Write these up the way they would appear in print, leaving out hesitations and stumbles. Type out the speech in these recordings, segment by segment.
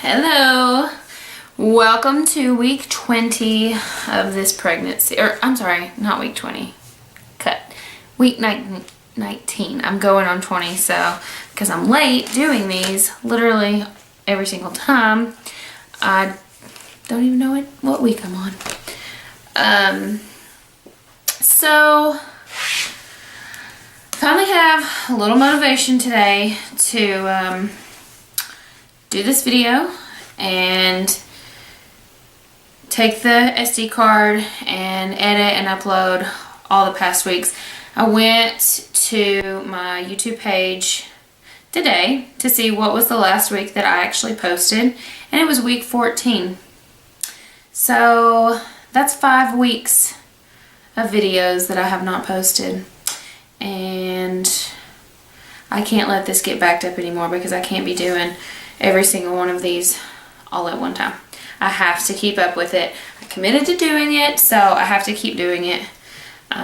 Hello, welcome to week 20 of this pregnancy, or I'm sorry, not week 20, week 19. I'm going on 20, so because I'm late doing these literally every single time, I don't even know what week I'm on. So finally have a little motivation today to do this video and take the SD card and edit and upload all the past weeks. I went to my YouTube page today to see what was the last week that I actually posted, and it was week 14. So that's 5 weeks of videos that I have not posted, and I can't let this get backed up anymore because I can't be doing every single one of these all at one time. I have to keep up with it. I committed to doing it, so I have to keep doing it.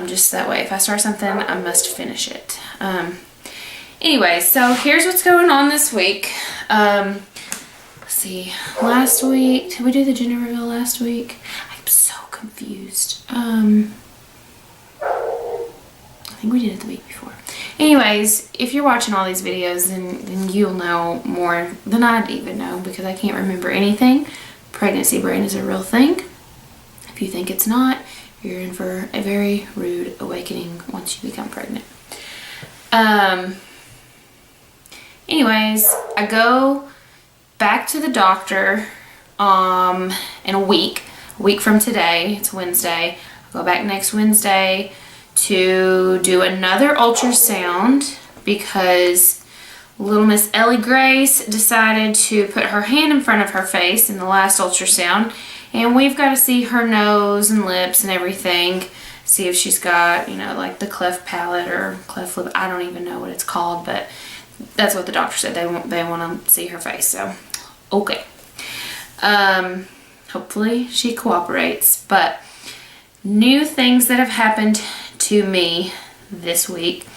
Just that way, if I start something, I must finish it. Anyway, so here's what's going on this week. Let's see, last week, did we do the gender reveal last week? I'm so confused. I think we did it the week before. Anyways, if you're watching all these videos, then you'll know more than I'd even know because I can't remember anything. Pregnancy brain is a real thing. If you think it's not, you're in for a very rude awakening once you become pregnant. Anyways, I go back to the doctor in a week from today. It's Wednesday. I'll go back next Wednesday to do another ultrasound because little Miss Ellie Grace decided to put her hand in front of her face in the last ultrasound, and we've got to see her nose and lips and everything, see if she's got, you know, like the cleft palate or cleft lip. I don't even know what it's called, but that's what the doctor said. They want to see her face, so okay. Hopefully she cooperates. But new things that have happened to me this week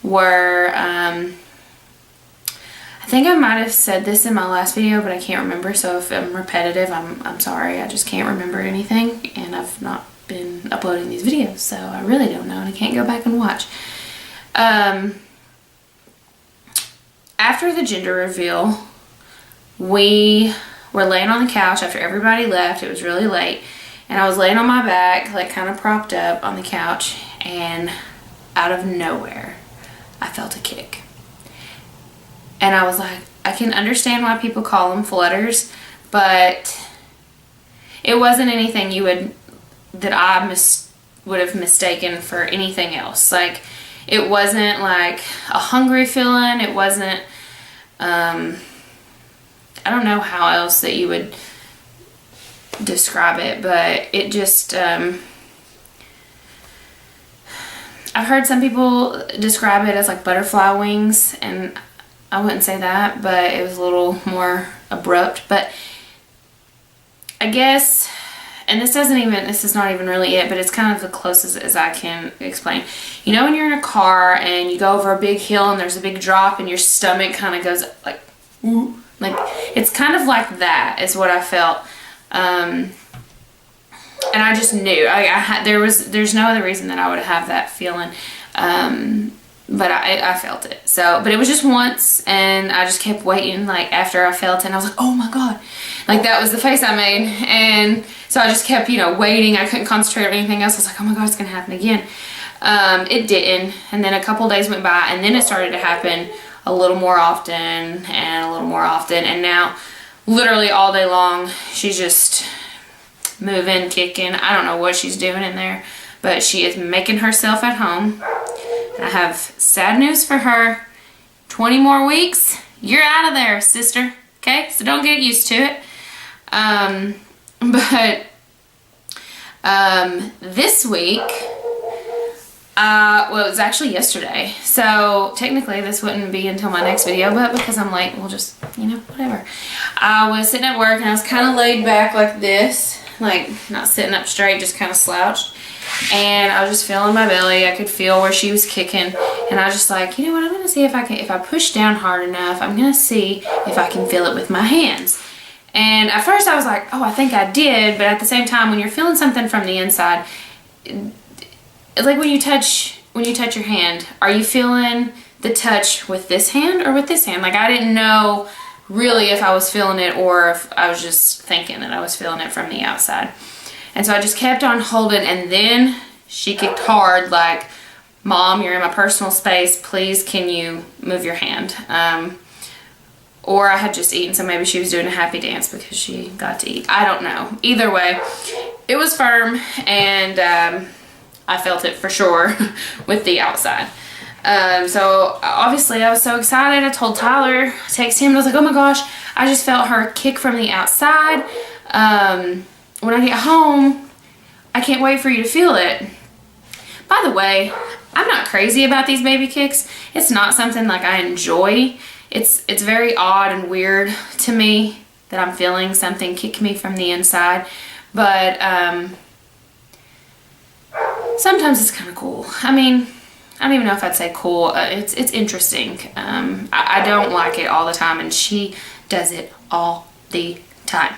were, I think I might have said this in my last video, but I can't remember, so if I'm repetitive, I'm sorry. I just can't remember anything, and I've not been uploading these videos, so I really don't know, and I can't go back and watch. After the gender reveal, we were laying on the couch after everybody left. It was really late, and I was laying on my back, like kind of propped up on the couch, and out of nowhere, I felt a kick. And I was like, I can understand why people call them flutters, but it wasn't anything that I would have mistaken for anything else. Like, it wasn't like a hungry feeling. It wasn't, I don't know how else that you would describe it, but it just, I've heard some people describe it as like butterfly wings, and I wouldn't say that, but it was a little more abrupt. But I guess, and this is not even really it, but it's kind of the closest as I can explain. You know when you're in a car and you go over a big hill and there's a big drop and your stomach kind of goes like, ooh, like it's kind of like that is what I felt. And I just knew there's no other reason that I would have that feeling. But I felt it. So, but it was just once, and I just kept waiting, like, after I felt it, and I was like, oh my God. Like, that was the face I made, and so I just kept, you know, waiting. I couldn't concentrate on anything else. I was like, oh my God, it's gonna happen again. It didn't, and then a couple days went by, and then it started to happen a little more often, and a little more often, and now, literally all day long, she's just moving, kicking. I don't know what she's doing in there, but she is making herself at home. I have sad news for her. 20 more weeks, you're out of there, sister. Okay, so don't get used to it. But this week, well, it was actually yesterday. So technically this wouldn't be until my next video, but because I'm late, we'll just, you know, whatever. I was sitting at work and I was kind of laid back like this, like not sitting up straight, just kind of slouched. And I was just feeling my belly. I could feel where she was kicking, and I was just like, you know what, I'm gonna see if I push down hard enough, I'm gonna see if I can feel it with my hands. And at first I was like, oh, I think I did. But at the same time, when you're feeling something from the inside, like when you touch your hand, are you feeling the touch with this hand or with this hand? Like, I didn't know really if I was feeling it or if I was just thinking that I was feeling it from the outside. And so I just kept on holding, and then she kicked hard, like, Mom, you're in my personal space. Please, can you move your hand? Or I had just eaten, so maybe she was doing a happy dance because she got to eat. I don't know. Either way, it was firm, and I felt it for sure with the outside. So obviously I was so excited. I told Tyler, I texted him, and I was like, oh my gosh, I just felt her kick from the outside. When I get home, I can't wait for you to feel it. By the way, I'm not crazy about these baby kicks. It's not something like I enjoy. It's very odd and weird to me that I'm feeling something kick me from the inside. But sometimes it's kind of cool. I mean, I don't even know if I'd say cool. It's interesting. I don't like it all the time, and she does it all the time.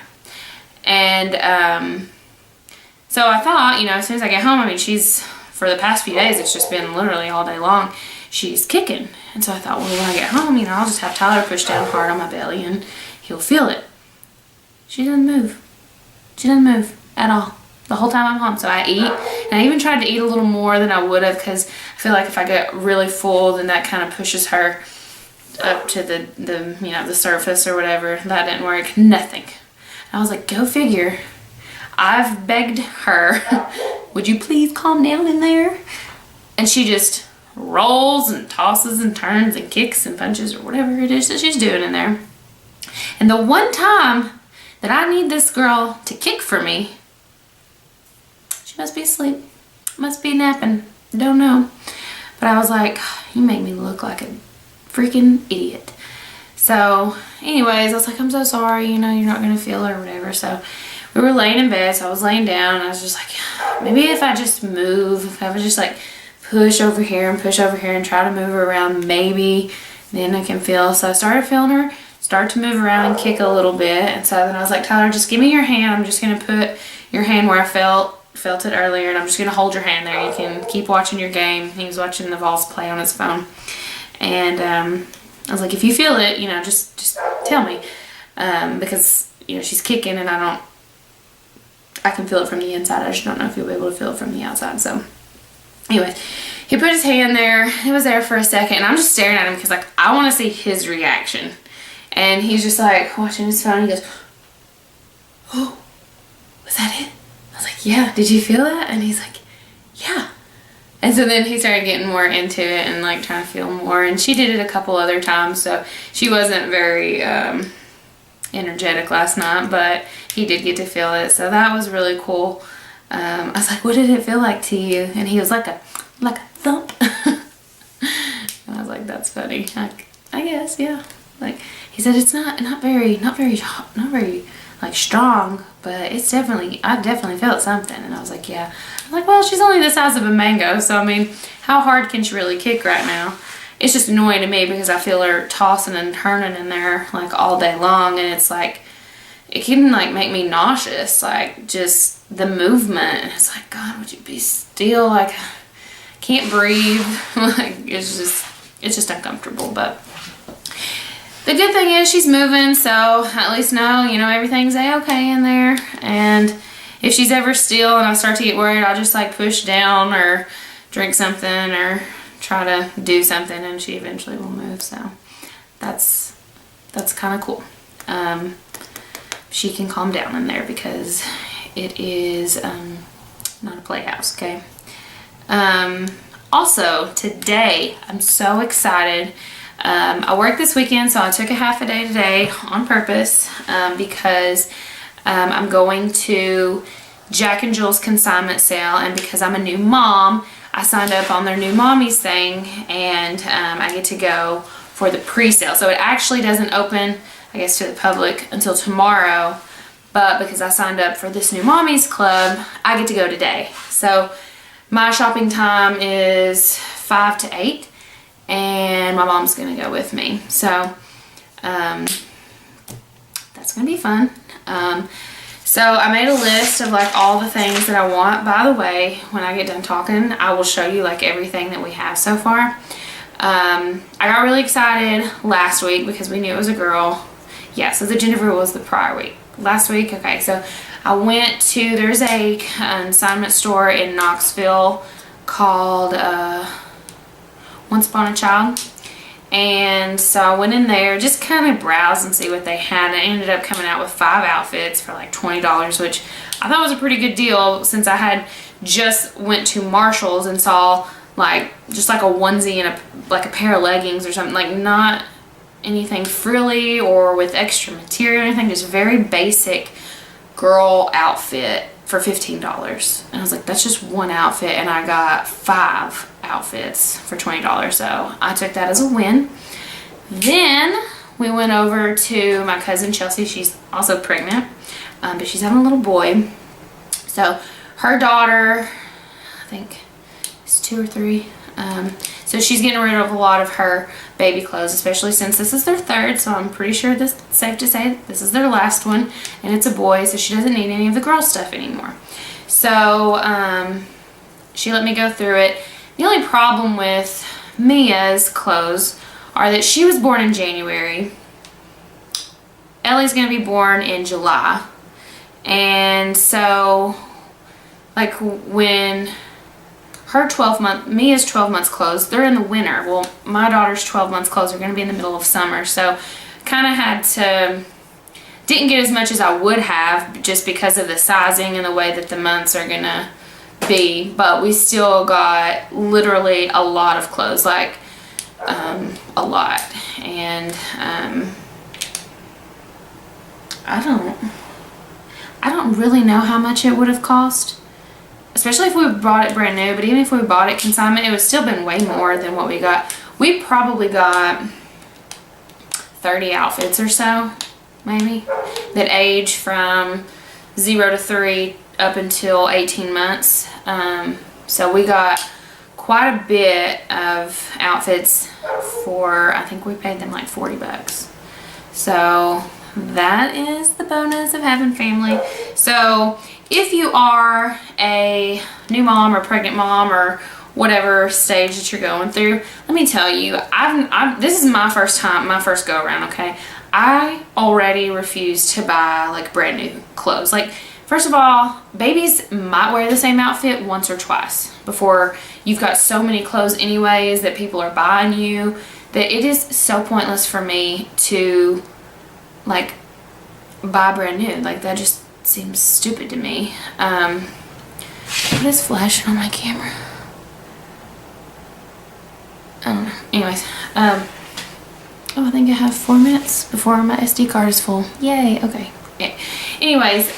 And so I thought, you know, as soon as I get home, I mean, for the past few days, it's just been literally all day long, she's kicking. And so I thought, well, when I get home, you know, I'll just have Tyler push down hard on my belly and he'll feel it. She doesn't move. She doesn't move at all the whole time I'm home. So I eat, and I even tried to eat a little more than I would have, because I feel like if I get really full, then that kind of pushes her up to the you know, the surface or whatever. That didn't work. Nothing. I was like, go figure. I've begged her, would you please calm down in there? And she just rolls and tosses and turns and kicks and punches or whatever it is that she's doing in there. And the one time that I need this girl to kick for me, she must be asleep, must be napping, don't know. But I was like, you make me look like a freaking idiot. So anyways, I was like, I'm so sorry, you know, you're not gonna feel it or whatever. So we were laying in bed, so I was laying down, and I was just like, maybe if I just move, if I would just like push over here and try to move her around, maybe then I can feel. So I started feeling her start to move around and kick a little bit. And so then I was like, Tyler, just give me your hand. I'm just gonna put your hand where I felt it earlier, and I'm just gonna hold your hand there. You can keep watching your game. He was watching the Vols play on his phone. And I was like, if you feel it, you know, just tell me. Because, you know, she's kicking, and I can feel it from the inside. I just don't know if you'll be able to feel it from the outside. So anyway, he put his hand there. It was there for a second, and I'm just staring at him because, like, I want to see his reaction. And he's just like watching his phone. He goes, oh, was that it? I was like, yeah. Did you feel that? And he's like, yeah. And so then he started getting more into it and like trying to feel more. And she did it a couple other times, so she wasn't very energetic last night, but he did get to feel it. So that was really cool. I was like, what did it feel like to you? And he was like a thump. And I was like, that's funny. I guess, yeah. Like, he said it's not very like strong, but it's definitely, I definitely felt something. And I was like, yeah. I'm like, well, she's only the size of a mango, so I mean, how hard can she really kick right now? It's just annoying to me because I feel her tossing and turning in there like all day long, and it's like, it can like make me nauseous, like just the movement. And it's like, God, would you be still? Like, I can't breathe. Like, it's just uncomfortable. But the good thing is she's moving, so at least now, you know, everything's a-okay in there. And if she's ever still and I start to get worried, I'll just like push down or drink something or try to do something, and she eventually will move. So that's kind of cool. She can calm down in there because it is not a playhouse, okay? Also, today, I'm so excited. I worked this weekend, so I took a half a day today on purpose because I'm going to Jack and Jules Consignment sale, and because I'm a new mom, I signed up on their new mommies thing, and I get to go for the pre-sale. So it actually doesn't open, I guess, to the public until tomorrow, but because I signed up for this new mommies club, I get to go today. So my shopping time is 5 to 8, and my mom's gonna go with me. So that's gonna be fun. So I made a list of like all the things that I want. By the way, when I get done talking, I will show you like everything that we have so far. I got really excited last week because we knew it was a girl. Yeah, so the gingerbread was the prior week. Last week, okay, so I went to, there's a consignment store in Knoxville called Once Upon a Child. And so I went in there, just kind of browse and see what they had. And I ended up coming out with 5 outfits for like $20, which I thought was a pretty good deal since I had just went to Marshall's and saw like just like a onesie and like a pair of leggings or something, like not anything frilly or with extra material or anything, just very basic girl outfit for $15. And I was like, that's just one outfit, and I got 5 outfits for $20, so I took that as a win. Then we went over to my cousin Chelsea. She's also pregnant, but she's having a little boy. So her daughter, I think it's 2 or 3, so she's getting rid of a lot of her baby clothes, especially since this is their 3rd, so I'm pretty sure this is safe to say this is their last one, and it's a boy, so she doesn't need any of the girl stuff anymore. So she let me go through it. The only problem with Mia's clothes are that she was born in January. Ellie's gonna be born in July, and so like when her 12-month, Mia's 12 months clothes, they're in the winter. Well, my daughter's 12 months clothes are going to be in the middle of summer. So kind of had to, didn't get as much as I would have just because of the sizing and the way that the months are going to be. But we still got literally a lot of clothes, like a lot. And I don't really know how much it would have cost, especially if we bought it brand new. But even if we bought it consignment, it would still been way more than what we got. We probably got 30 outfits or so, maybe, that age from 0 to 3 up until 18 months. So we got quite a bit of outfits for, I think we paid them like $40. So that is the bonus of having family. So if you are a new mom or pregnant mom or whatever stage that you're going through, let me tell you, this is my first time, my first go around, okay? I already refuse to buy like brand new clothes. Like, first of all, babies might wear the same outfit once or twice before you've got so many clothes anyways that people are buying you, that it is so pointless for me to like buy brand new. Like, that just seems stupid to me. What is flashing on my camera? I don't know. Anyways, oh, I think I have 4 minutes before my SD card is full. Yay, okay. Yeah. Anyways,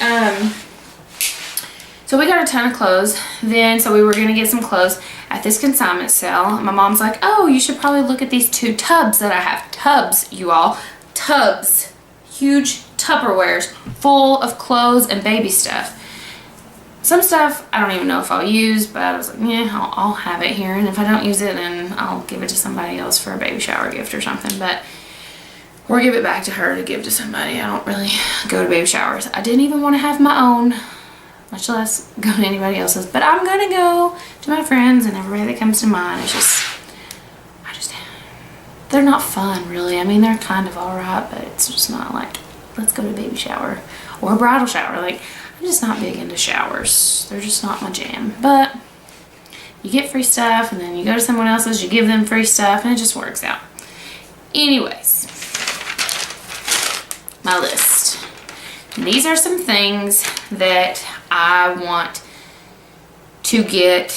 so we got a ton of clothes. Then, so we were gonna get some clothes at this consignment sale. My mom's like, oh, you should probably look at these 2 tubs that I have. Tubs, you all. Tubs. Huge Tupperwares full of clothes and baby stuff. Some stuff I don't even know if I'll use, but I was like, yeah, I'll have it here, and if I don't use it, then I'll give it to somebody else for a baby shower gift or something. But or give it back to her to give to somebody. I don't really go to baby showers. I didn't even want to have my own, much less go to anybody else's. But I'm gonna go to my friends and everybody that comes to mine. It's just, they're not fun, really. I mean, they're kind of alright, but it's just not like, let's go to a baby shower or a bridal shower. Like, I'm just not big into showers. They're just not my jam. But you get free stuff, and then you go to someone else's, you give them free stuff, and it just works out. Anyways, my list. And these are some things that I want to get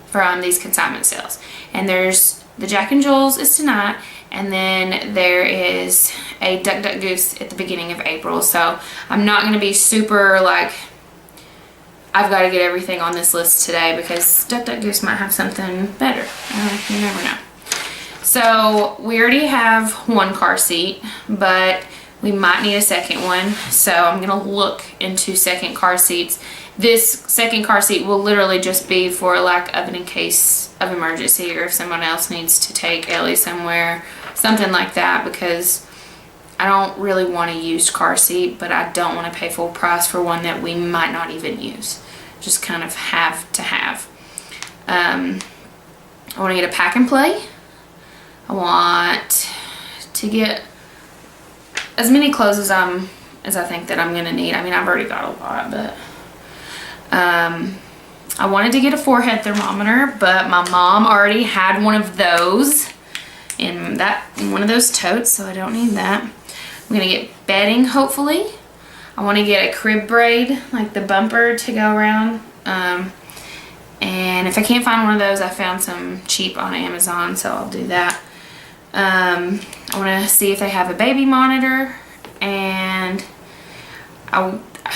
from these consignment sales. And there's the Jack and Jules is tonight, and then there is a Duck Duck Goose at the beginning of April. So I'm not going to be super like, I've got to get everything on this list today, because Duck Duck Goose might have something better. You never know. So we already have 1 car seat, but we might need a second one. So I'm going to look into second car seats. This second car seat will literally just be for like in case of emergency, or if someone else needs to take Ellie somewhere, something like that, because I don't really want a used car seat, but I don't want to pay full price for one that we might not even use. Just kind of have to have. I want to get a pack and play. I want to get as many clothes as I think that I'm gonna need. I mean, I've already got a lot, but I wanted to get a forehead thermometer, but my mom already had one of those in one of those totes, so I don't need that. I'm gonna get bedding, hopefully. I want to get a crib braid, like the bumper to go around. And if I can't find one of those, I found some cheap on Amazon, so I'll do that. I want to see if they have a baby monitor, and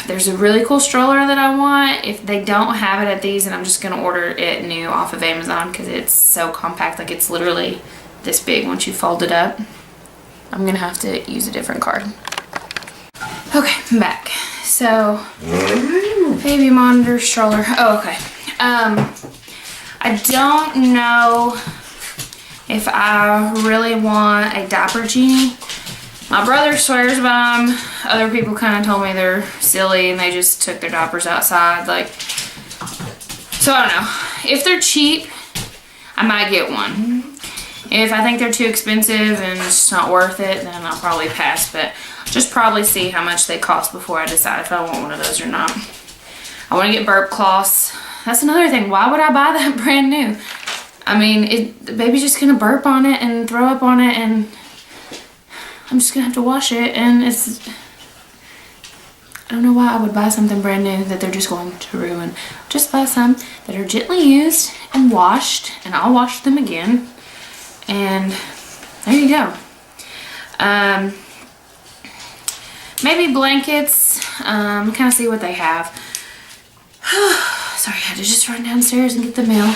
there's a really cool stroller that I want. If they don't have it at these, then I'm just going to order it new off of Amazon because it's so compact. Like, it's literally this big once you fold it up. I'm going to have to use a different card. Okay, I'm back. So, baby monitor, stroller. Oh, okay. I don't know if I really want a diaper genie. My brother swears by them. Other people kind of told me they're silly and they just took their diapers outside. Like, so I don't know. If they're cheap, I might get one. If I think they're too expensive and it's not worth it, then I'll probably pass. But just probably see how much they cost before I decide if I want one of those or not. I want to get burp cloths. That's another thing. Why would I buy that brand new? I mean, the baby's just going to burp on it and throw up on it, and I'm just going to have to wash it, and I don't know why I would buy something brand new that they're just going to ruin. Just buy some that are gently used and washed, and I'll wash them again, and there you go. Maybe blankets, kind of see what they have. Sorry, I had to just run downstairs and get the mail.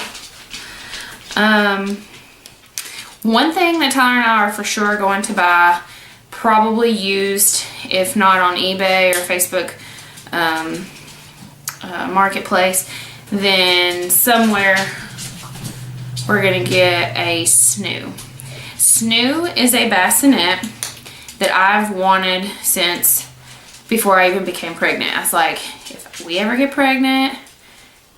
One thing that Tyler and I are for sure going to buy, probably used, if not on eBay or Facebook Marketplace, then somewhere we're going to get a snoo. Snoo is a bassinet that I've wanted since before I even became pregnant. I was like, if we ever get pregnant,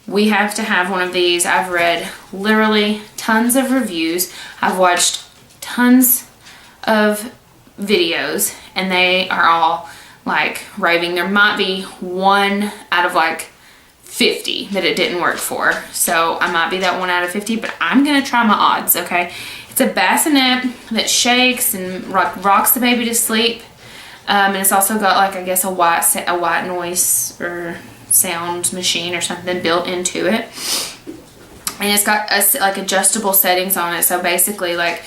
we have to have one of these. I've read literally tons of reviews. I've watched tons of videos, and they are all like raving. There might be one out of like 50 that it didn't work for. So I might be that one out of 50, but I'm going to try my odds, okay? It's a bassinet that shakes and rocks the baby to sleep. And it's also got like, I guess, a white noise or sound machine or something built into it. And it's got like adjustable settings on it. So basically, like,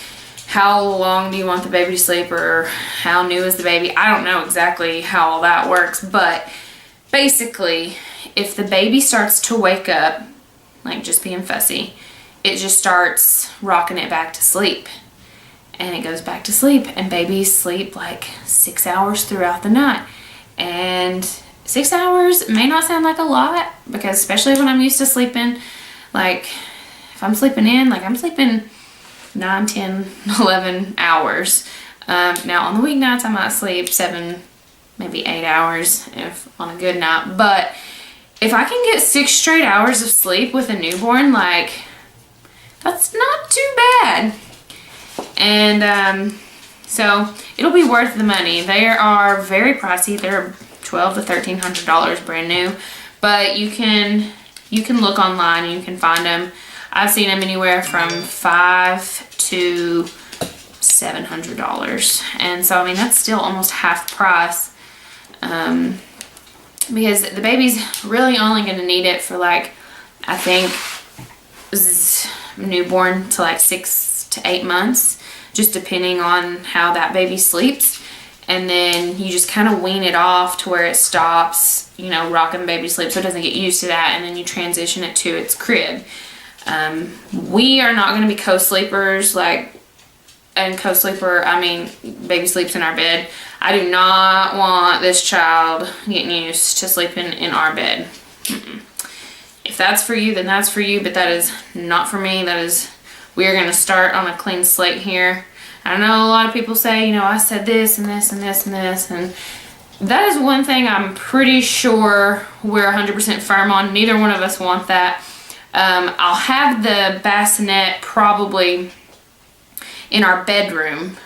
how long do you want the baby to sleep, or how new is the baby? I don't know exactly how all that works, but basically, if the baby starts to wake up, like just being fussy, it just starts rocking it back to sleep. And it goes back to sleep, and babies sleep like 6 hours throughout the night. And 6 hours may not sound like a lot, because especially when I'm used to sleeping, like if I'm sleeping in, like I'm sleeping 9, 10, 11 hours. Now on the weeknights I might sleep 7, maybe 8 hours if on a good night. But if I can get 6 straight hours of sleep with a newborn, like, that's not too bad. And so it'll be worth the money. They are very pricey. They're $1,200 to $1,300 brand new, but you can look online and you can find them. I've seen them anywhere from $500 to $700, and so I mean that's still almost half price, because the baby's really only going to need it for, like, I think newborn to like 6 to 8 months, just depending on how that baby sleeps. And then you just kind of wean it off to where it stops, you know, rocking baby sleep, so it doesn't get used to that, and then you transition it to its crib. We are not going to be co-sleepers, like, and co-sleeper, I mean, baby sleeps in our bed. I do not want this child getting used to sleeping in our bed. If that's for you, then that's for you, but that is not for me. We are going to start on a clean slate here. I know a lot of people say, you know, I said this and this and this and this, and that is one thing I'm pretty sure we're 100% firm on. Neither one of us want that. I'll have the bassinet probably in our bedroom,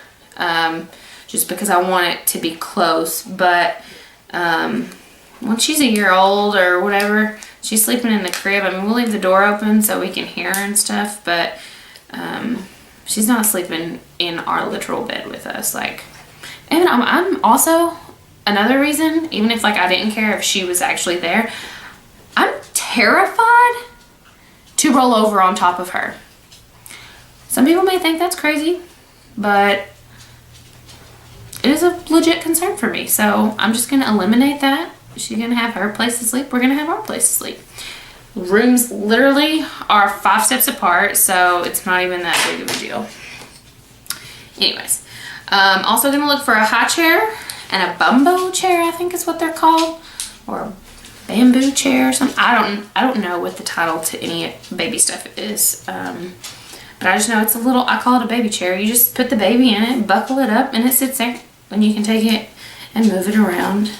just because I want it to be close. But once she's a year old or whatever, she's sleeping in the crib. I mean, we'll leave the door open so we can hear her and stuff, but she's not sleeping in our literal bed with us. Like, and I'm also, another reason, even if like I didn't care if she was actually there, I'm terrified to roll over on top of her. Some people may think that's crazy, but it is a legit concern for me. So I'm just gonna eliminate that. She's gonna have her place to sleep. We're gonna have our place to sleep. Rooms literally are 5 steps apart, so it's not even that big of a deal. Anyways, also gonna look for a high chair and a bumbo chair, I think is what they're called, or a bamboo chair or something. I don't know what the title to any baby stuff is, but I just know it's a little, I call it a baby chair. You just put the baby in it, buckle it up, and it sits there, and you can take it and move it around.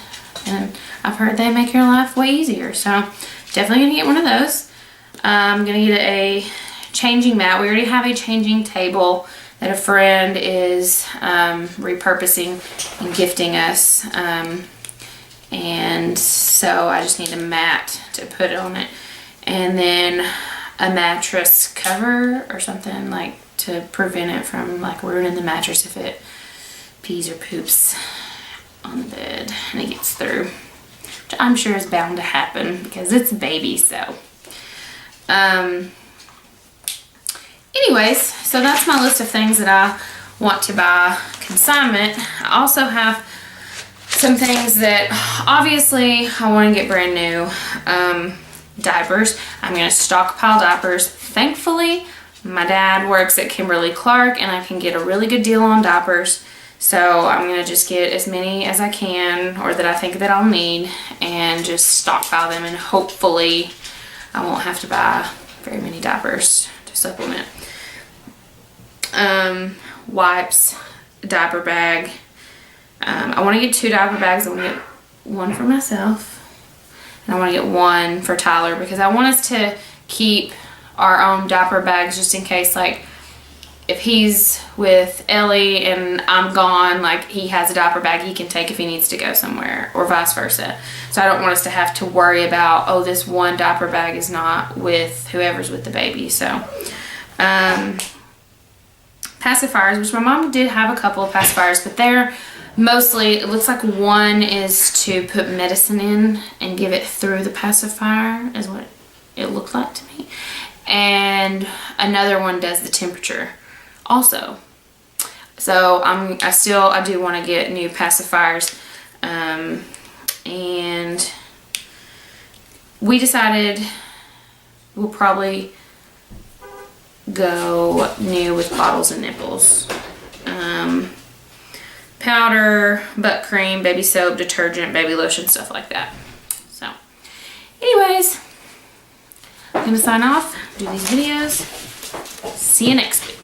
And I've heard they make your life way easier, so definitely gonna get one of those. I'm gonna get a changing mat. We already have a changing table that a friend is repurposing and gifting us. And so I just need a mat to put on it. And then a mattress cover or something, like to prevent it from like ruining the mattress if it pees or poops on the bed and it gets through. Which I'm sure is bound to happen because it's a baby, so. Anyways, so that's my list of things that I want to buy consignment. I also have some things that obviously I want to get brand new. Diapers. I'm going to stockpile diapers. Thankfully, my dad works at Kimberly-Clark and I can get a really good deal on diapers. So I'm going to just get as many as I can, or that I think that I'll need, and just stockpile them, and hopefully I won't have to buy very many diapers to supplement. Wipes, diaper bag. I want to get 2 diaper bags. I want to get one for myself, and I want to get one for Tyler, because I want us to keep our own diaper bags just in case, like, if he's with Ellie and I'm gone, like, he has a diaper bag he can take if he needs to go somewhere, or vice versa. So I don't want us to have to worry about, oh, this one diaper bag is not with whoever's with the baby. So pacifiers, which my mom did have a couple of pacifiers, but they're mostly, it looks like one is to put medicine in and give it through the pacifier, is what it looked like to me, and another one does the temperature also. So I do want to get new pacifiers, and we decided we'll probably go new with bottles and nipples. Powder, butt cream, baby soap, detergent, baby lotion, stuff like that. So anyways, I'm gonna sign off, do these videos. See you next week.